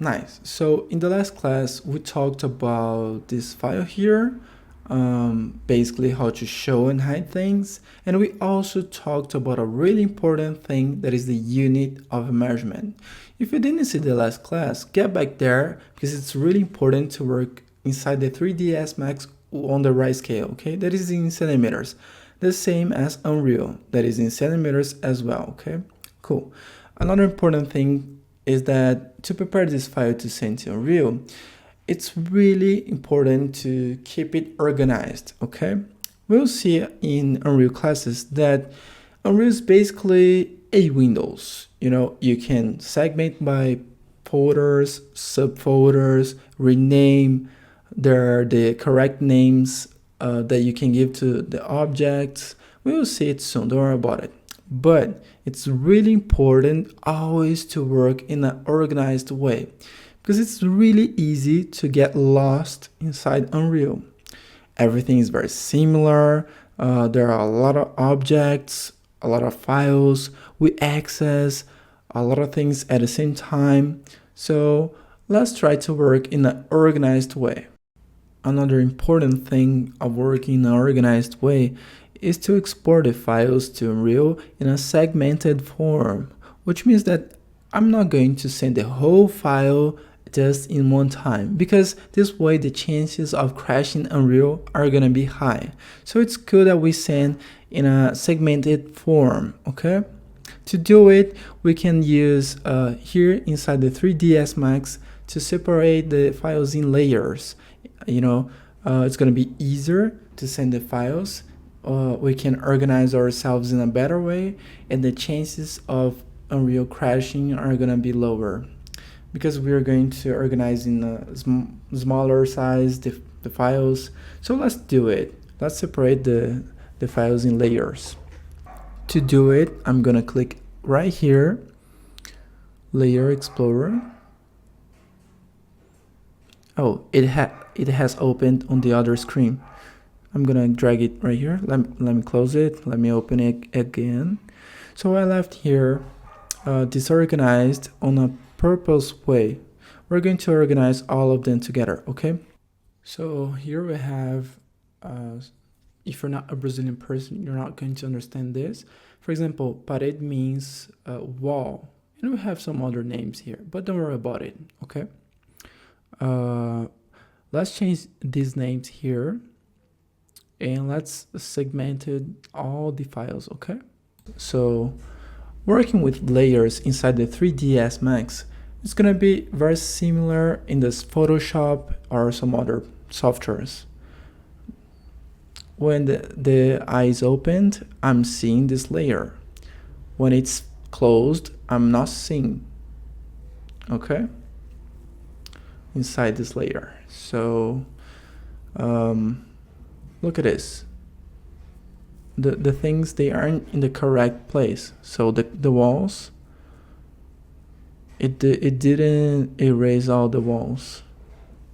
Nice. So in the last class, we talked about this file here, basically how to show and hide things. And we also talked about a really important thing that is the unit of measurement. If you didn't see the last class, get back there because it's really important to work inside the 3ds Max on the right scale, okay? That is in centimeters. The same as Unreal, that is in centimeters as well, okay? Cool. Another important thing is that to prepare this file to send to Unreal, it's really important to keep it organized, okay? We'll see in Unreal classes that Unreal is basically a Windows. You know, you can segment by folders, subfolders, rename. There are the correct names that you can give to the objects. We will see it soon, don't worry about it. But it's really important always to work in an organized way because it's really easy to get lost inside Unreal. Everything is very similar. There are a lot of objects, a lot of files. We access a lot of things at the same time. So let's try to work in an organized way. Another important thing of working in an organized way is to export the files to Unreal in a segmented form, which means that I'm not going to send the whole file just in one time because this way the chances of crashing Unreal are gonna be high. So it's good that we send in a segmented form, okay? To do it, we can use here inside the 3ds Max to separate the files in layers. You know, it's gonna be easier to send the files. We can organize ourselves in a better way, and the chances of Unreal crashing are gonna be lower because we are going to organize in a smaller size the files. So let's do it. Let's separate the files in layers. To do it, I'm gonna click right here, Layer Explorer. Oh, it has opened on the other screen. I'm gonna drag it right here. Let me close it. Let me open it again. So I left here disorganized on a purpose way. We're going to organize all of them together, okay? So here we have, if you're not a Brazilian person, you're not going to understand this. For example, parede means wall. And we have some other names here, but don't worry about it, okay? Let's change these names here and let's segment all the files, okay? So working with layers inside the 3ds Max, it's gonna be very similar in this Photoshop or some other softwares. When the eye is opened, I'm seeing this layer. When it's closed, I'm not seeing, okay? Inside this layer. So look at this. The things, they aren't in the correct place. So the walls, it didn't erase all the walls.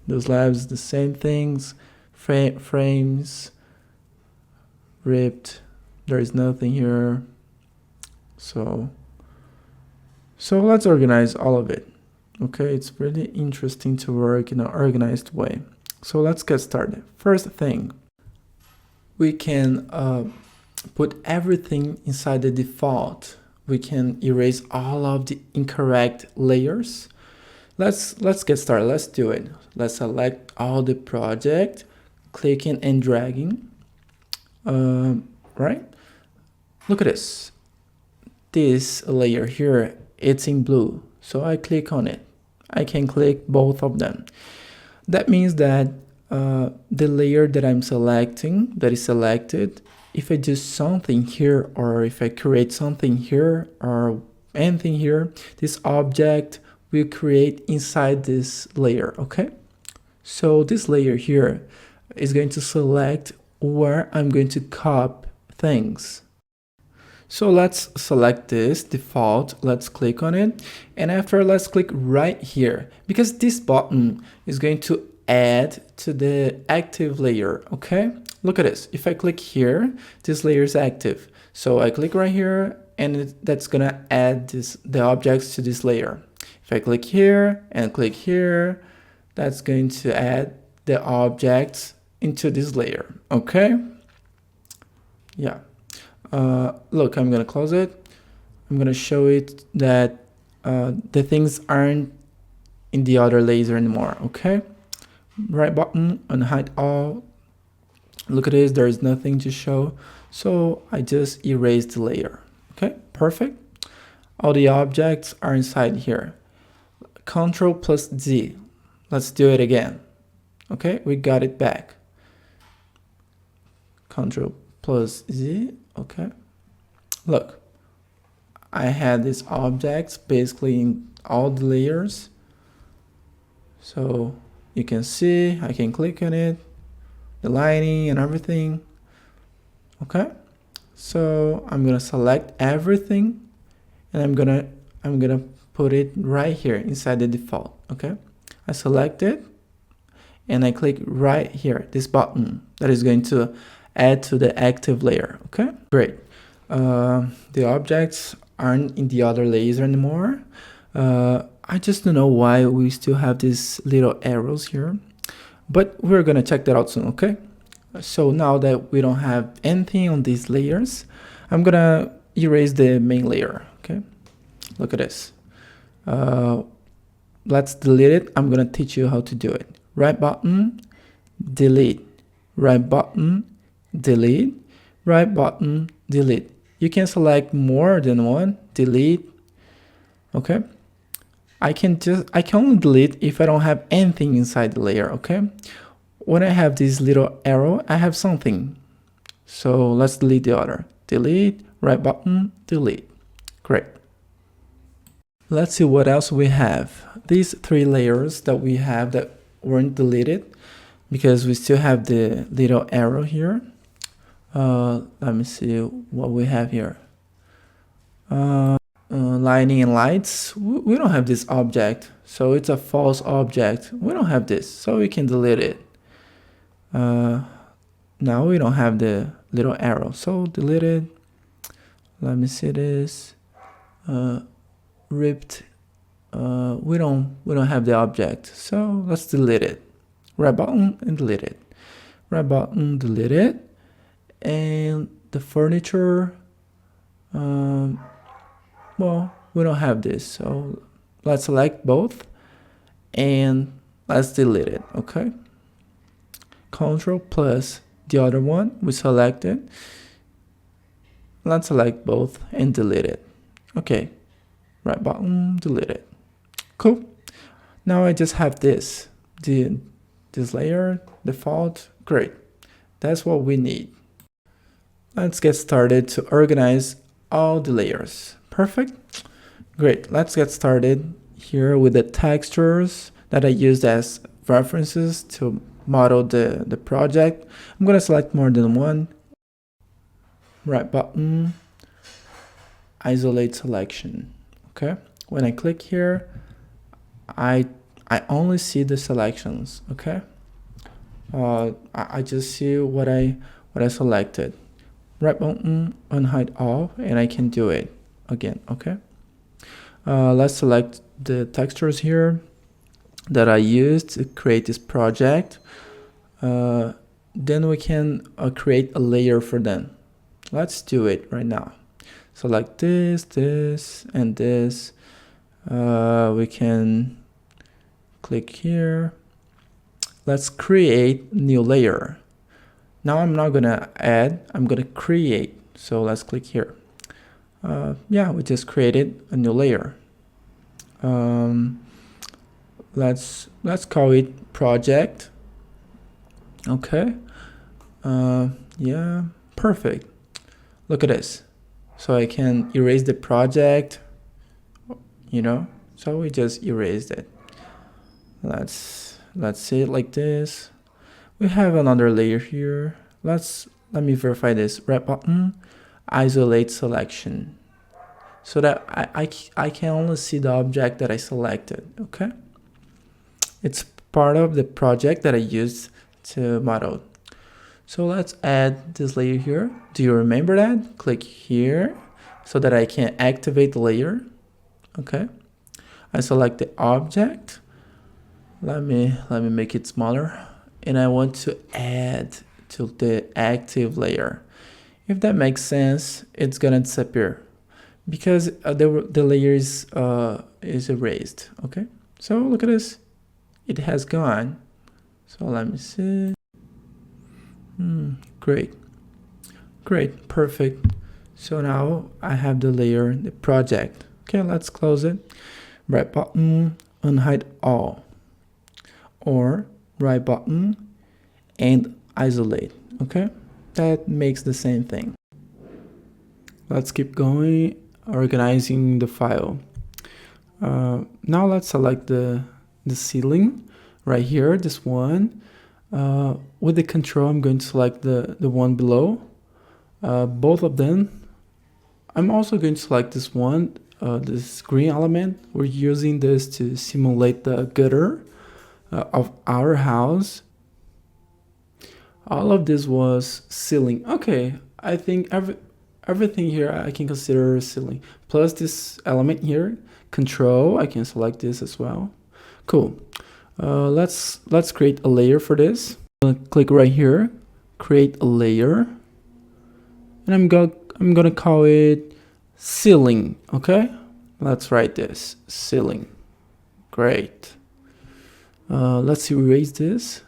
The slabs, the same things, frames ripped. There is nothing here. So let's organize all of it. Okay, it's really interesting to work in an organized way. So let's get started. First thing, we can put everything inside the default. We can erase all of the incorrect layers. Let's get started. Let's do it. Let's select all the project, clicking and dragging. Right? Look at this. This layer here, it's in blue. So I click on it. I can click both of them. That means that the layer that I'm selecting, that is selected, if I do something here, or if I create something here, or anything here, this object will create inside this layer, okay? So this layer here is going to select where I'm going to copy things. So let's select this default, let's click on it, and after let's click right here, because this button is going to add to the active layer, okay? Look at this, if I click here, this layer is active. So I click right here, and that's gonna add the objects to this layer. If I click here and click here, that's going to add the objects into this layer, okay? Yeah. Look, I'm gonna close it. I'm gonna show it that the things aren't in the other layer anymore, okay? Right button, unhide all. Look at this, there's nothing to show. So I just erased the layer, okay? Perfect. All the objects are inside here. Control plus Z. Let's do it again. Okay, we got it back. Control plus Z, okay. Look, I had these objects basically in all the layers. So you can see, I can click on it, the lining and everything. Okay, so I'm gonna select everything and I'm gonna put it right here inside the default. Okay, I select it and I click right here, this button that is going to add to the active layer. Okay, great. The objects aren't in the other layers anymore. I just don't know why we still have these little arrows here, but we're gonna check that out soon. Okay, so now that we don't have anything on these layers, I'm gonna erase the main layer. Okay, look at this. Let's delete it. I'm gonna teach you how to do it. Right button, delete. Right button, delete. Right button, delete. You can select more than one, delete. Okay, I can only delete if I don't have anything inside the layer. Okay, when I have this little arrow, I have something. So let's delete the other. Delete, right button, delete. Great. Let's see what else we have. These three layers that we have that weren't deleted because we still have the little arrow here. Let me see what we have here. Lighting and lights. We don't have this object, so it's a false object. We don't have this, so we can delete it. Now we don't have the little arrow, so delete it. Let me see this. Ripped. We don't have the object, so let's delete it. Right button and delete it. Right button, delete it. And the furniture, well, we don't have this, so let's select both and let's delete it. Okay, Control plus the other one we selected. Let's select both and delete it. Okay, right button, delete it. Cool. Now I just have this layer default. Great, that's what we need. Let's get started to organize all the layers. Perfect. Great. Let's get started here with the textures that I used as references to model the project. I'm going to select more than one. Right button, isolate selection. Okay. When I click here, I only see the selections. Okay. I just see what I selected. Right button, unhide all, and I can do it again. Okay, let's select the textures here that I used to create this project. Then we can create a layer for them. Let's do it right now. Select this, this, and this. We can click here. Let's create new layer. Now I'm not gonna add, I'm gonna create. So let's click here. Yeah, we just created a new layer. Let's call it project. Okay. Yeah, perfect. Look at this. So I can erase the project, you know. So we just erased it. Let's see it like this. We have another layer here. Let me verify this. Right button, isolate selection, so that I can only see the object that I selected. Okay, it's part of the project that I used to model. So let's add this layer here. Do you remember that? Click here so that I can activate the layer. Okay, I select the object. Let me make it smaller, and I want to add to the active layer. If that makes sense, it's gonna disappear because the layer is erased. Okay, so look at this, it has gone. So let me see. Great, perfect. So now I have the layer, the project. Okay, let's close it. Right button, unhide all, or right button and isolate. Okay, that makes the same thing. Let's keep going, organizing the file. Now let's select the ceiling right here, this one. With the control, I'm going to select the one below, both of them. I'm also going to select this one, this green element. We're using this to simulate the gutter of our house. All of this was ceiling. Okay, I think everything here I can consider ceiling. Plus this element here, control, I can select this as well. Cool. Let's create a layer for this. I'm gonna click right here, create a layer, and I'm gonna call it ceiling. Okay, let's write this ceiling. Great. Let's erase this.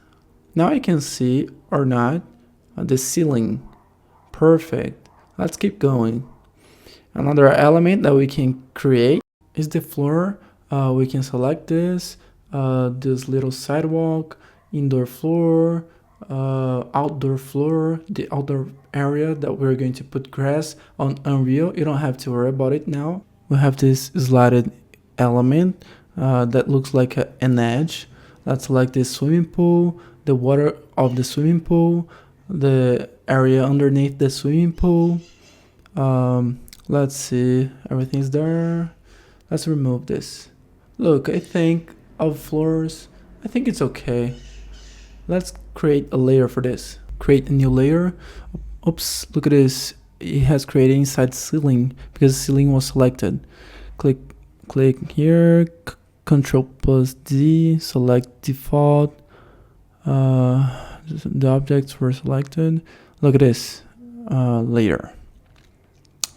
Now I can see or not the ceiling. Perfect. Let's keep going. Another element that we can create is the floor. We can select this little sidewalk, indoor floor, outdoor floor, the outdoor area that we're going to put grass on Unreal. You don't have to worry about it now. We have this slided element that looks like an edge. Let's select this swimming pool, the water of the swimming pool, the area underneath the swimming pool. Let's see, everything's there. Let's remove this. Look, I think of floors, I think it's okay. Let's create a layer for this. Create a new layer. Oops, look at this. It has created inside ceiling because ceiling was selected. Click here, Control plus D, select default. The objects were selected. Look at this layer.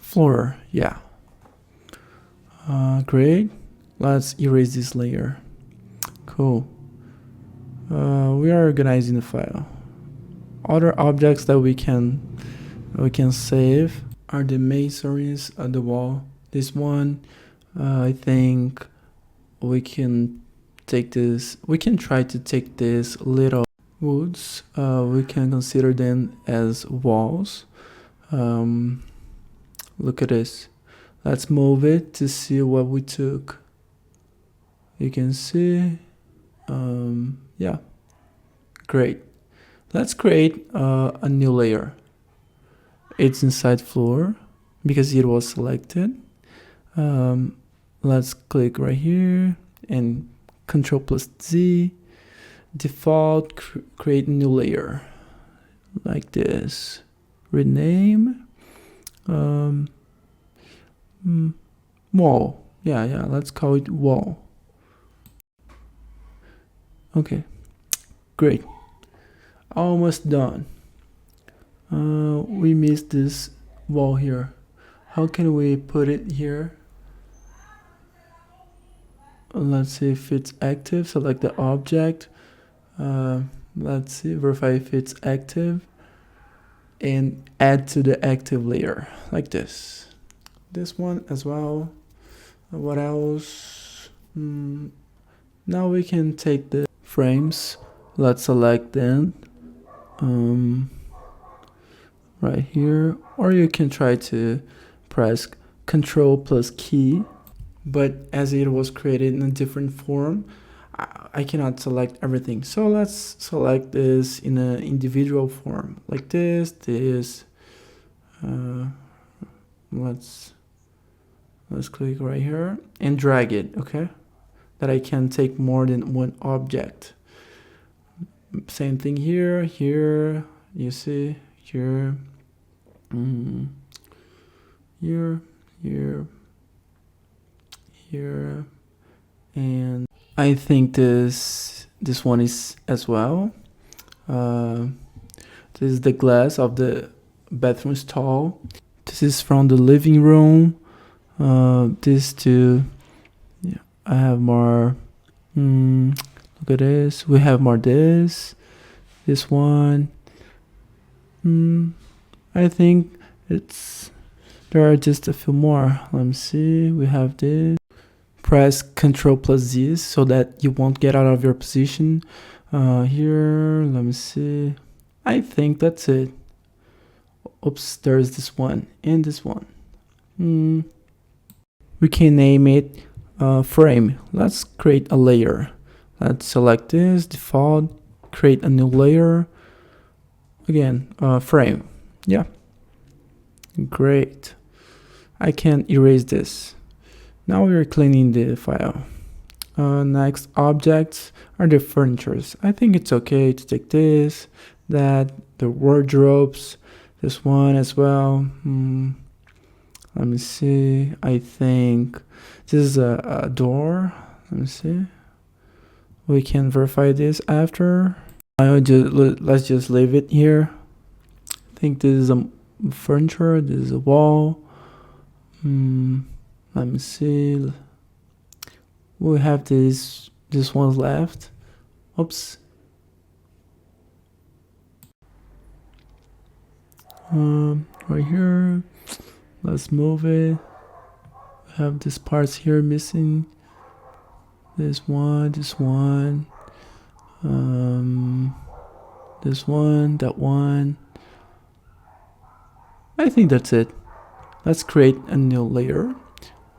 Floor, yeah. Great. Let's erase this layer. Cool. We are organizing the file. Other objects that we can save are the masonries at the wall. This one, I think we can take this. We can try to take this little woods. We can consider them as walls. Look at this. Let's move it to see what we took. You can see, yeah, great. Let's create a new layer. It's inside floor because it was selected. Let's click right here and Control plus Z, default, create a new layer like this. Rename, wall. Yeah, let's call it wall. Okay, great. Almost done. We missed this wall here. How can we put it here? Let's see if it's active. Select the object. Let's see, verify if it's active, and add to the active layer like this. This one as well. What else? Now we can take the frames. Let's select them right here, or you can try to press Control plus key, but as it was created in a different form, I cannot select everything. So let's select this in an individual form like this. Let's click right here and drag it. Okay, that I can take more than one object. Same thing here, you see, here, here, And I think this one is as well. uh, this is the glass of the bathroom stall. This is from the living room. These two, yeah, I have more. Look at this. We have more this one. I think there are just a few more. Let me see. We have this. Press Ctrl plus Z so that you won't get out of your position. Here, let me see. I think that's it. Oops, there's this one and this one. We can name it frame. Let's create a layer. Let's select this, default, create a new layer. Again, frame. Yeah. Great. I can erase this. Now we're cleaning the file. Next objects are the furnitures. I think it's okay to take this, that, the wardrobes, this one as well. Let me see. I think this is a door. Let me see. We can verify this after. Let's just leave it here. I think this is a furniture. This is a wall. Let me see. We have this one left. Oops. Right here. Let's move it. We have these parts here missing. This one, this one, that one. I think that's it. Let's create a new layer.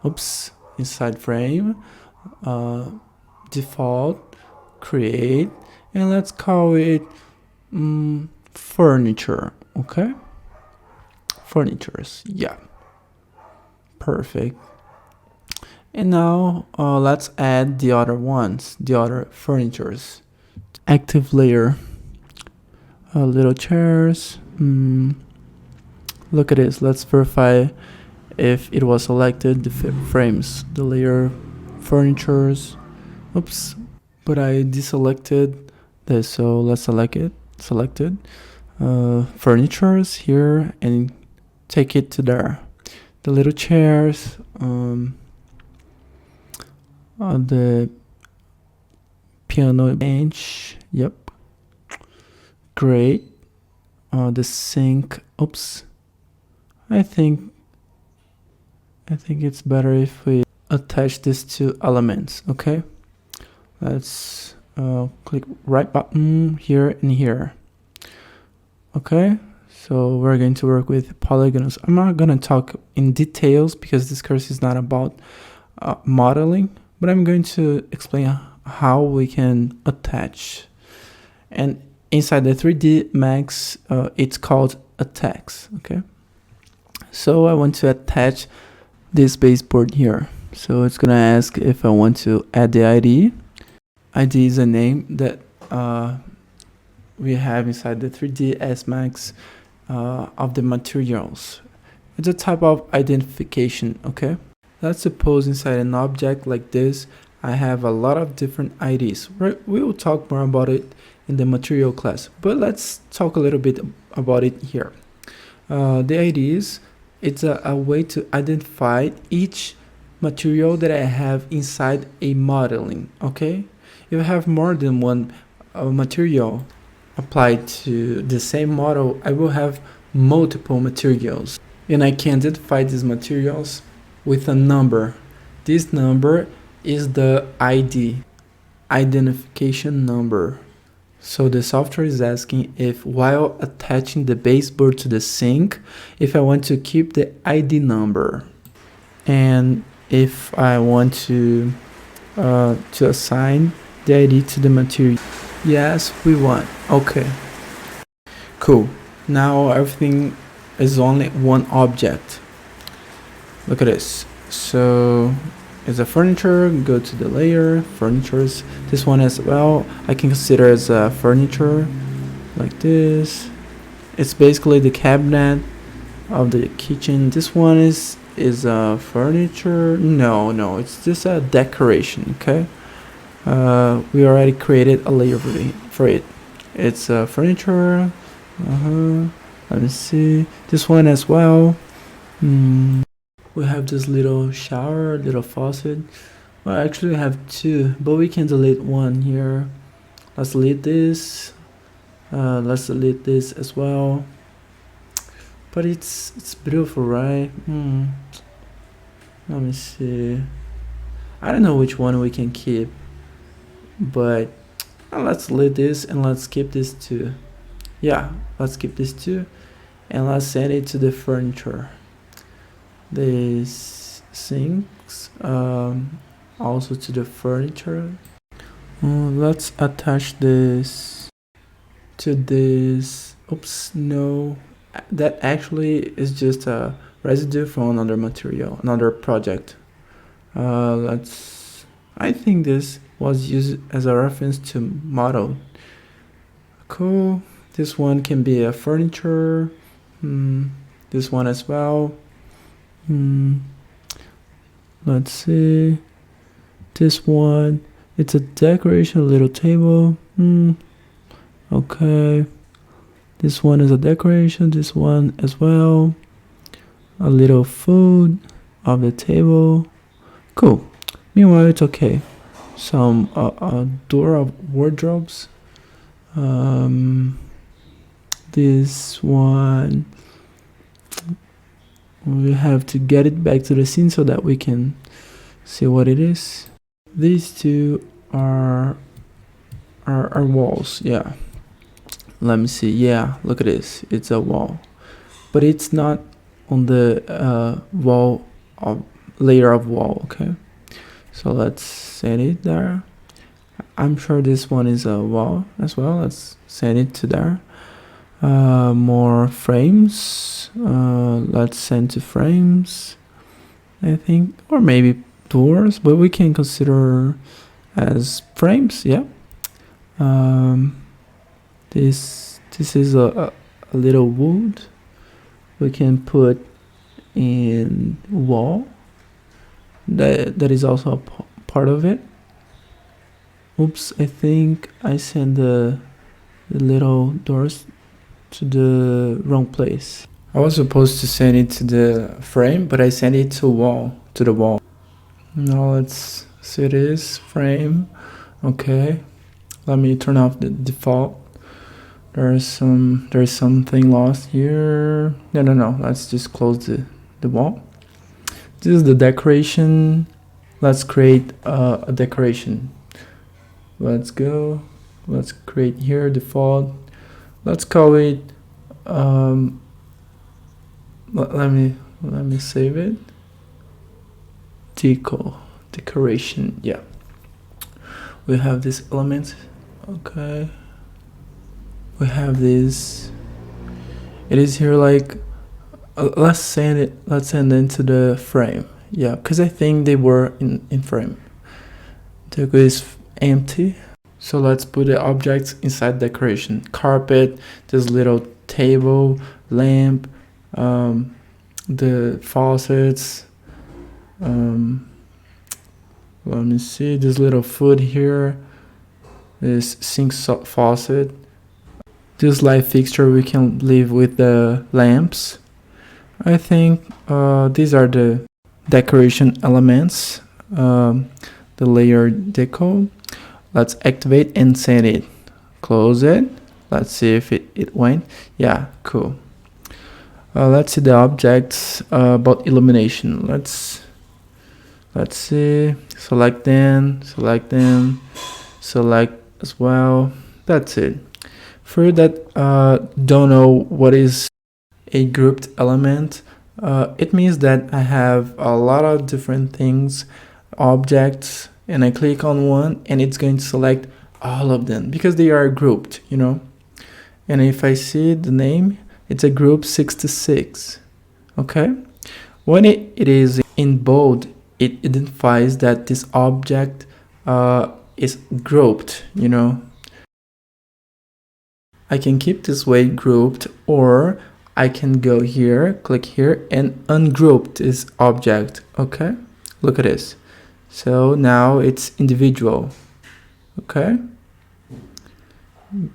Oops, inside frame, default, create, and let's call it furniture. Okay, furnitures. Yeah, perfect. And now let's add the other ones, the other furnitures. Active layer, little chairs. Look at this. Let's verify if it was selected. The frames, the layer, furnitures. Oops, but I deselected this, so let's select it. Selected furnitures here and take it to there. The little chairs. The piano bench. Yep. Great. The sink. Oops. I think it's better if we attach these two elements. Okay. Let's click right button here and here. Okay. So we're going to work with polygons. I'm not going to talk in details because this course is not about modeling. But I'm going to explain how we can attach. And inside the 3D Max, it's called a text, okay? So I want to attach this baseboard here. So it's gonna ask if I want to add the ID. ID is a name that we have inside the 3ds Max of the materials. It's a type of identification, okay? Let's suppose inside an object like this, I have a lot of different IDs. We will talk more about it in the material class, but let's talk a little bit about it here. The IDs, it's a way to identify each material that I have inside a modeling, okay? If I have more than one material applied to the same model, I will have multiple materials. And I can identify these materials with a number. This number is the ID, identification number. So the software is asking if while attaching the baseboard to the sink, if I want to keep the ID number. And if I want to assign the ID to the material. Yes, we want. Okay. Cool. Now everything is only one object. Look at this. So it's a furniture. Go to the layer, furnitures. This one as well, I can consider as a furniture, like this. It's basically the cabinet of the kitchen. This one is is a furniture. No, no, it's just a decoration. Okay. We already created a layer for it. It's a furniture. Let me see this one as well. We have this little shower, little faucet. Well, actually, we have two, but we can delete one here. Let's delete this. Let's delete this as well. But it's beautiful, right? Let me see. I don't know which one we can keep, but let's delete this and let's keep this too. Yeah, let's keep this too, and let's send it to the furniture. This sinks also to the furniture. Let's attach this to this. Oops, no, that actually is just a residue from another material, another project. I think this was used as a reference to model. Cool. This one can be a furniture. This one as well. Let's see. This one, it's a decoration, a little table. Okay. This one is a decoration. This one as well. A little food of the table. Cool. Meanwhile, it's okay. Some door of wardrobes. This one, we have to get it back to the scene so that we can see what it is. These two are walls. Yeah, let me see. Yeah, look at this. It's a wall, but it's not on the wall of layer of wall. Okay, so let's set it there. I'm sure this one is a wall as well. Let's send it to there. More frames. Let's send to frames, I think, or maybe doors, but we can consider as frames. Yeah. This is a little wood we can put in wall. That is also a part of it. Oops, I think I sent the little doors to the wrong place. I was supposed to send it to the frame, but I sent it to the wall. Now let's see this frame. Okay, let me turn off the default. There's something lost here. No. Let's just close the wall. This is the decoration. Let's create a decoration. Let's go. Let's create here default. Let's call it. Let me save it. Decoration. Yeah. We have this element. Okay. We have this. It is here like. Let's send it into the frame. Yeah, because I think they were in frame. The is empty. So let's put the objects inside decoration. Carpet, this little table, lamp, the faucets. Let me see, this little food here. This sink faucet. This light fixture we can leave with the lamps. I think these are the decoration elements. The layer deco. Let's activate and send it. Close it. Let's see if it went. Yeah, cool. Let's see the objects about illumination. Let's see. Select them. Select as well. That's it. For you that don't know what is a grouped element, it means that I have a lot of different things, objects, and I click on one and it's going to select all of them because they are grouped, and if I see the name, it's a group 66. Okay, when it is in bold, it identifies that this object is grouped. I can keep this way grouped, or I can go here, click here, and ungroup this object. Okay, look at this. So now it's individual. Okay,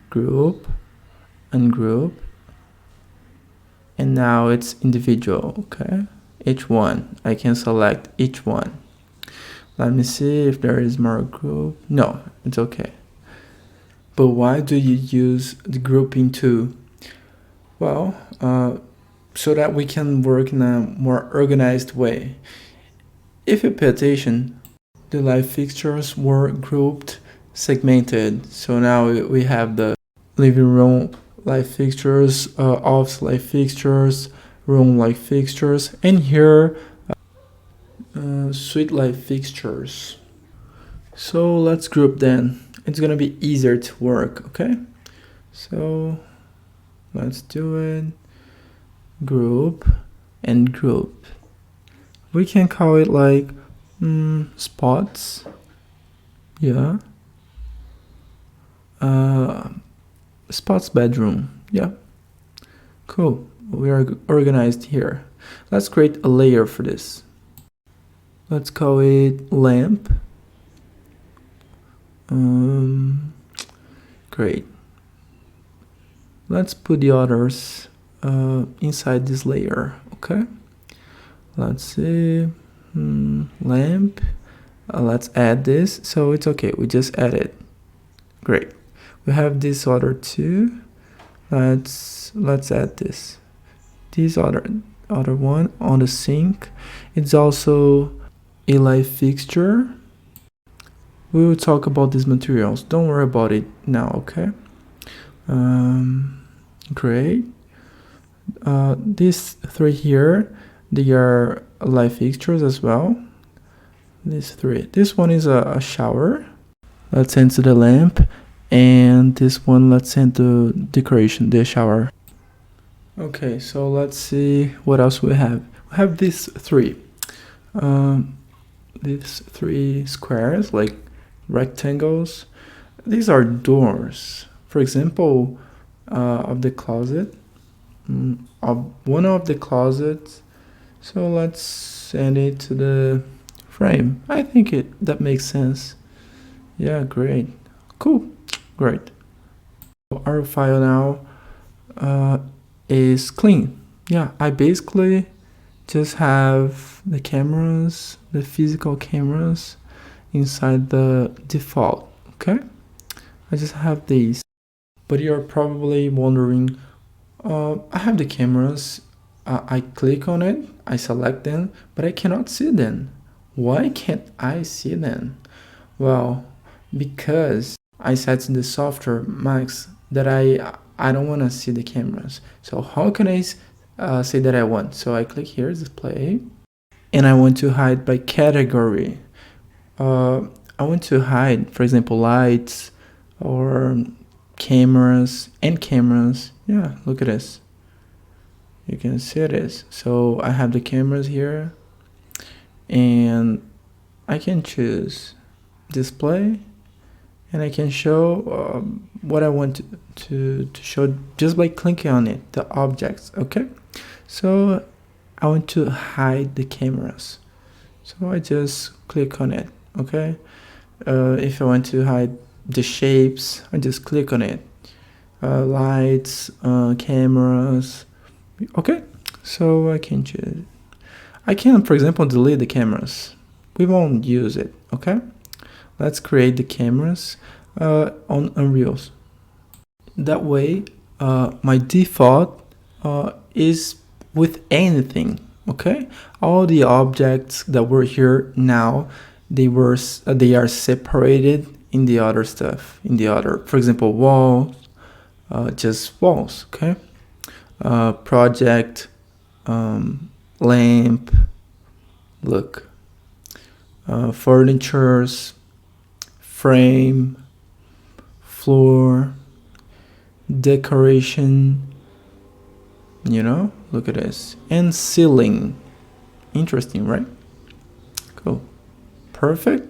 group, ungroup, and now it's individual. Okay, each one, I can select each one. Let me see if there is more group. No, it's okay. But why do you use the grouping tool? Well, so that we can work in a more organized way. If you pay attention, the light fixtures were grouped, segmented. So now we have the living room light fixtures, office light fixtures, room light fixtures, and here suite light fixtures. So let's group then. It's gonna be easier to work, okay? So let's do it. Group and group. We can call it like spots. Yeah. Spots bedroom. Yeah. Cool. We are organized here. Let's create a layer for this. Let's call it lamp. Great. Let's put the others inside this layer. Okay. Let's see. Lamp. Let's add this. So it's okay. We just add it. Great. We have this other two. Let's add this. This other one on the sink. It's also a light fixture. We will talk about these materials. Don't worry about it now, okay? Great. These three here, they are light fixtures as well. These three. This one is a shower. Let's enter the lamp. And this one, let's enter decoration, the shower. Okay, so let's see what else we have. We have these three. These three squares, like rectangles. These are doors. For example, of the closet. Of one of the closets. So let's send it to the frame. I think that makes sense. Yeah, great. Cool. Great. Our file now is clean. Yeah, I basically just have the cameras, the physical cameras inside the default. Okay, I just have these. But you're probably wondering, I have the cameras, I click on it, I select them, but I cannot see them. Why can't I see them? Well, because I set in the software max that I don't want to see the cameras. So how can I say that I want? So I click here, display, and I want to hide by category. I want to hide, for example, lights or cameras and cameras. Yeah, look at this. You can see this. So I have the cameras here, and I can choose display. And I can show what I want to show just by clicking on it, the objects, okay? So I want to hide the cameras. So I just click on it, okay? If I want to hide the shapes, I just click on it. Lights, cameras, okay? So I can choose. I can, for example, delete the cameras. We won't use it, okay? Let's create the cameras on Unreal. That way, my default is with anything, okay? All the objects that were here now, they are separated in the other stuff, in the other, for example, walls, just walls, okay? Project, lamp, look, furnitures, frame, floor, decoration, look at this, and ceiling. Interesting, right? Cool. Perfect.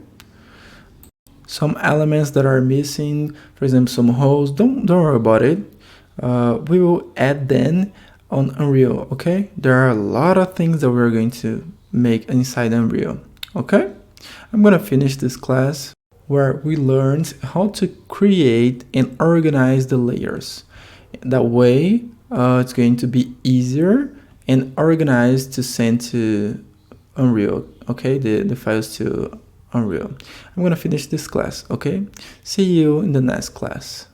Some elements that are missing, for example, some holes, don't worry about it. We will add them on Unreal, okay? There are a lot of things that we're going to make inside Unreal, okay? I'm gonna finish this class where we learned how to create and organize the layers. That way, it's going to be easier and organized to send to Unreal, okay? The files to Unreal. I'm gonna finish this class, okay? See you in the next class.